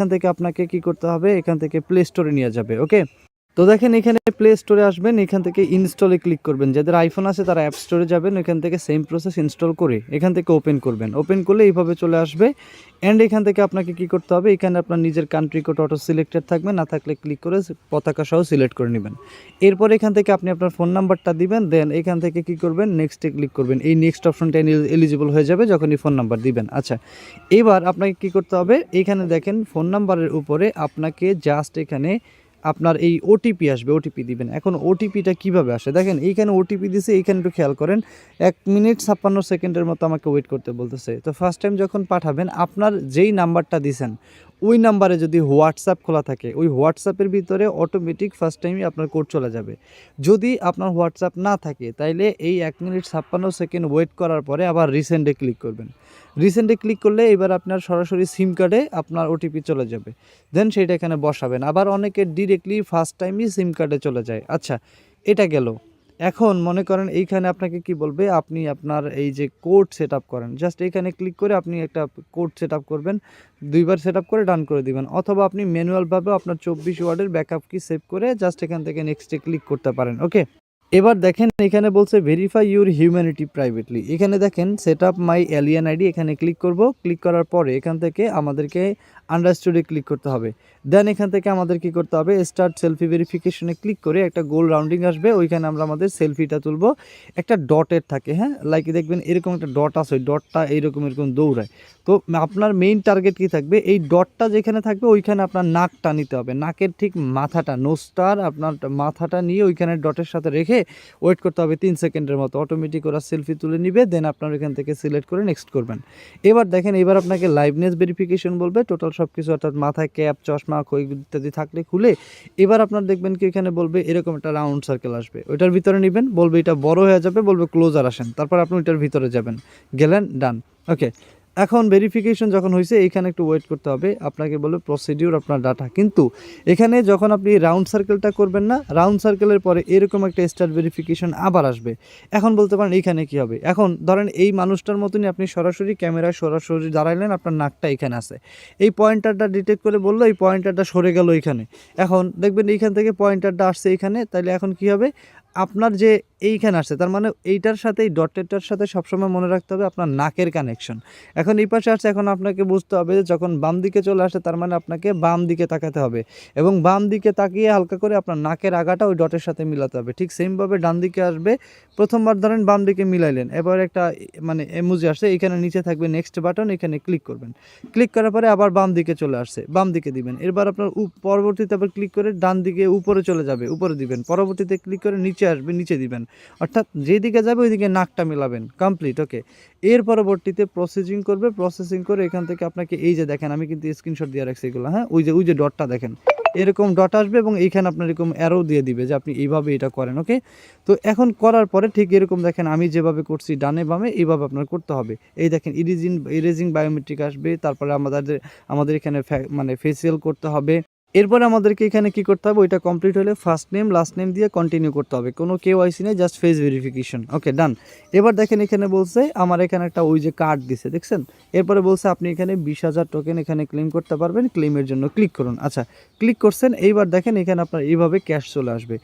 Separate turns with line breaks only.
এখান থেকে আপনাকে কি করতে হবে, এখান থেকে প্লে স্টোরে নিয়ে যাবে। ওকে, তো দেখেন এখানে প্লে স্টোরে আসবেন, এখান থেকে ইনস্টলে ক্লিক করবেন। যাদের আইফোন আছে তারা অ্যাপ স্টোরে যাবেন, এখান থেকে সেম প্রসেস ইনস্টল করে এখান থেকে ওপেন করবেন। ওপেন করলে এইভাবে চলে আসবে। অ্যান্ড এখান থেকে আপনাকে কি করতে হবে, এখানে আপনার নিজের কান্ট্রি কোড অটো সিলেক্টেড থাকবে, না থাকলে ক্লিক করে পতাকা সহ সিলেক্ট করে নেবেন। এরপর এখান থেকে আপনি আপনার ফোন নাম্বারটা দিবেন, দেন এখান থেকে কি করবেন, নেক্সটে ক্লিক করবেন। এই নেক্সট অপশনটা এলিজিবল হয়ে যাবে যখনই ফোন নাম্বার দিবেন। আচ্ছা, এবার আপনাকে কি করতে হবে, এইখানে দেখেন ফোন নাম্বারের উপরে আপনাকে জাস্ট এখানে আপনার এই ওটিপি আসবে, ওটিপি দিবেন। এখন ওটিপিটা কিভাবে আসে দেখেন, এইখানে ওটিপি দিছে, এইখানে একটু খেয়াল করেন। 1 মিনিট 56 সেকেন্ডের মতো আমাকে ওয়েট করতে বলতেছে। তো ফার্স্ট টাইম যখন পাঠাবেন, আপনার যেই নাম্বারটা দিছেন ওই নাম্বারে যদি হোয়াটসঅ্যাপ খোলা থাকে, ওই হোয়াটসঅ্যাপের ভিতরে অটোমেটিক ফার্স্ট টাইমই আপনার কোড চলে যাবে। যদি আপনার হোয়াটসঅ্যাপ না থাকে তাইলে এই 1 মিনিট 56 সেকেন্ড ওয়েট করার পরে আবার রিসেন্ডে ক্লিক করবেন। রিসেন্টে ক্লিক করলে এবার আপনার সরাসরি সিম কার্ডে আপনার ওটিপি চলে যাবে, দেন সেইটা এখানে বসাবেন। আবার অনেকে ডিরেক্টলি ফার্স্ট টাইমই সিম কার্ডে চলে যায়। আচ্ছা, এটা গেল। এখন মনে করেন এইখানে আপনাকে কি বলবে, আপনি আপনার এই যে কোড সেট আপ করেন, জাস্ট এইখানে ক্লিক করে আপনি একটা কোড সেট আপ করবেন, 2বার সেট আপ করে ডান করে দিবেন। অথবা আপনি ম্যানুয়ালভাবে আপনার 24 ওয়ার্ডের ব্যাকআপ কি সেভ করে জাস্ট এখান থেকে নেক্সটে ক্লিক করতে পারেন। ওকে, এবার দেখেন এখানে বলছে ভেরিফাই ইউর হিউম্যানিটি প্রাইভেটলি। এখানে দেখেন set up my alien ID, এখানে ক্লিক করব। ক্লিক করার পরে এখান থেকে আমাদেরকে আন্ডারস্টুডে ক্লিক করতে হবে। দেন এখান থেকে আমাদের কি করতে হবে, স্টার্ট সেলফি ভেরিফিকেশনে ক্লিক করে একটা গোল রাউন্ডিং আসবে, ওইখানে আমরা আমাদের সেলফিটা তুলব। একটা ডটের থাকে, হ্যাঁ, লাইক দেখবেন এরকম একটা ডট আছে, ওই ডটটা এইরকম এরকম দৌড়ায়। তো আপনার মেইন টার্গেট কি থাকবে, এই ডটটা যেখানে থাকবে ওইখানে আপনার নাকটা নিতে হবে, নাকের ঠিক মাথাটা, নোজটার আপনার মাথাটা নিয়ে ওইখানে ডটের সাথে রেখে ওয়েট করতে হবে 3 সেকেন্ডের মতো। অটোমেটিক ওরা সেলফি তুলে নিবে, দেন আপনার এখান থেকে সিলেক্ট করে নেক্সট করবেন। এবার দেখেন এবার আপনাকে লাইভনেস ভেরিফিকেশন বলবে, টোটাল সব কিছু অর্থাৎ মাথায় ক্যাপ, চশমা, খই ইত্যাদি থাকলে খুলে এবার আপনার দেখবেন কি এখানে বলবে এরকম একটা রাউন্ড সার্কেল আসবে, ওইটার ভিতরে নেবেন, বলবে এটা বড় হয়ে যাবে, বলবে ক্লোজার আসেন, তারপর আপনি ওইটার ভিতরে যাবেন, গেলেন, ডান। ওকে, এখন ভেরিফিকেশন যখন হয়েছে এইখানে একটু ওয়েট করতে হবে, আপনাকে বলবে প্রসিডিউর আপনার ডাটা। কিন্তু এখানে যখন আপনি রাউন্ড সার্কেলটা করবেন না, রাউন্ড সার্কেলের পরে এরকম একটা স্টার্ট ভেরিফিকেশন আবার আসবে। এখন বলতে পারেন এইখানে কি হবে, এখন ধরেন এই মানুষটার মতনই আপনি সরাসরি ক্যামেরায় সরাসরি দাঁড়াইলেন, আপনার নাকটা এখানে আছে, এই পয়েন্টারটা ডিটেক্ট করে বললো এই পয়েন্টারটা সরে গেল এইখানে। এখন দেখবেন এইখান থেকে পয়েন্টারটা আসছে এইখানে, তাইলে এখন কি হবে, আপনার যে এইখানে আসছে তার মানে এইটার সাথে এই ডটেরটার সাথে সবসময় মনে রাখতে হবে আপনার নাকের কানেকশন। এখন এই পাশে আসছে, এখন আপনাকে বুঝতে হবে যে যখন বাম দিকে চলে আসে তার মানে আপনাকে বাম দিকে তাকাতে হবে, এবং বাম দিকে তাকিয়ে হালকা করে আপনার নাকের আগাটা ওই ডটের সাথে মিলাতে হবে। ঠিক সেমভাবে ডান দিকে আসবে, প্রথমবার ধরেন বাম দিকে মিলাইলেন, এবার একটা মানে এমোজি আসছে, এখানে নিচে থাকবে নেক্সট বাটন, এখানে ক্লিক করবেন। ক্লিক করার পরে আবার বাম দিকে চলে আসছে, বাম দিকে দিবেন। এবার আপনার পরবর্তীতে আবার ক্লিক করে ডান দিকে উপরে চলে যাবে, উপরে দিবেন। পরবর্তীতে ক্লিক করে নিচে আসবে, নিচে দিবেন। অর্থাৎ যেদিকে যাবে ওইদিকে নাকটা মিলাবেন, কমপ্লিট। ওকে, এর পরবর্তীতে প্রসেসিং করবে, প্রসেসিং করে এখান থেকে আপনাকে এই যে দেখেন আমি কিন্তু স্ক্রিনশট দিয়ে রাখছি এগুলো, হ্যাঁ, ওই যে ডটটা দেখেন এরকম ডট আসবে, এবং এইখানে আপনার এরকম অ্যারো দিয়ে দিবে যে আপনি এইভাবে এটা করেন। ওকে, তো এখন করার পরে ঠিক এরকম দেখেন আমি যেভাবে করছি ডানে বামে এইভাবে আপনার করতে হবে। এই দেখেন ইরেজিং বায়োমেট্রিক আসবে, তারপরে আমাদের এখানে মানে ফেসিয়াল করতে হবে। এরপরে আমাদেরকে এখানে কি করতে হবে, ওইটা কমপ্লিট হলে ফার্স্ট নেম লাস্ট নেম দিয়ে কন্টিনিউ করতে হবে, কোনো কেওয়াইসি নেই, জাস্ট ফেস ভেরিফিকেশন। ওকে, ডান। এবার দেখেন এখানে বলছে আমার এখানে একটা ওই যে কার্ড দিছে দেখছেন, এরপরে বলছে আপনি এখানে 20,000 টোকেন এখানে ক্লেম করতে পারবেন, ক্লেমের জন্য ক্লিক করুন। আচ্ছা, ক্লিক করছেন, এইবার দেখেন এখানে আপনার এইভাবে ক্যাশ চলে আসবে।